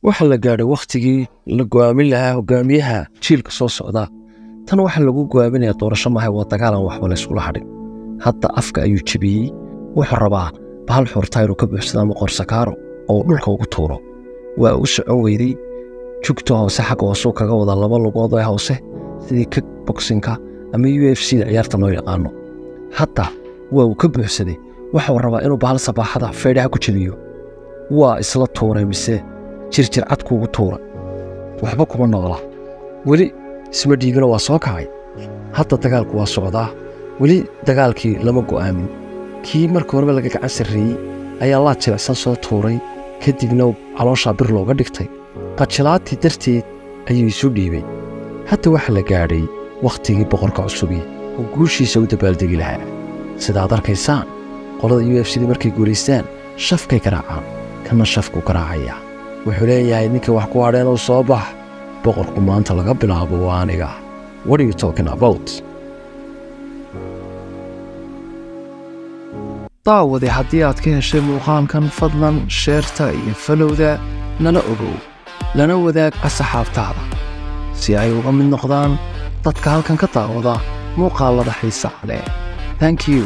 waxa la gaadhay wakhtigii la go'aamin lahaa hogaamiyaha jiilka soo socda. tan waxa lagu go'aaminayaa doorasho maaha, waa dagaal aan waxba la iskula hadhin. hadda afka ayuu jebiyey, wuxuu rabaa bahal xurtaa inuu ka buuxsado ama qorsakaaro oo dhulka ugu tuuro. waa u socon weyday, jugta hoose xagga hoosuu kaga wada 2 lugood ee hoose sidii kickboxingka ama UFC-da ciyaarta loo yaqaano. hadda waa uu ka buuxsaday, waxuu rabaa inuu bahal sabaaxada feedhaha ku jebiyo. waa isla tuuray mise jirjir cad kuugu tuura, waxba kuma noola. weli isma dhiibina waa soo kacay. hadda dagaalku waa socdaa, weli dagaalkii lama go'aamin. kii marka horeba laga gacan sarreeyey ayaa laa jilicsan soo tuuray, kadibna calooshaa bir looga dhigtay. qajilaatii darteed ayuu isu dhiibay. hadda waxa la gaadhay wakhtigii boqorka cusubi oo guushiisa u dabaaldegi lahaa. sidaad arkaysaan, qolada UFC-da markay guulaystaan shafkay garaacaan, kana shafku garaacaya. wuxuu leeyahay ninka wax ku hadheen oo soo bax, boqorku maanta laga bilaabo waa aniga. What are you talking about? daawade, haddii aad ka heshay muuqaalkan, fadlan sheerta iyo falowda nala ogow, lana wadaag asxaabtaada si ay uga mid noqdaan dadka halkan ka daawada muuqaalada xiisaha leh. Thank you.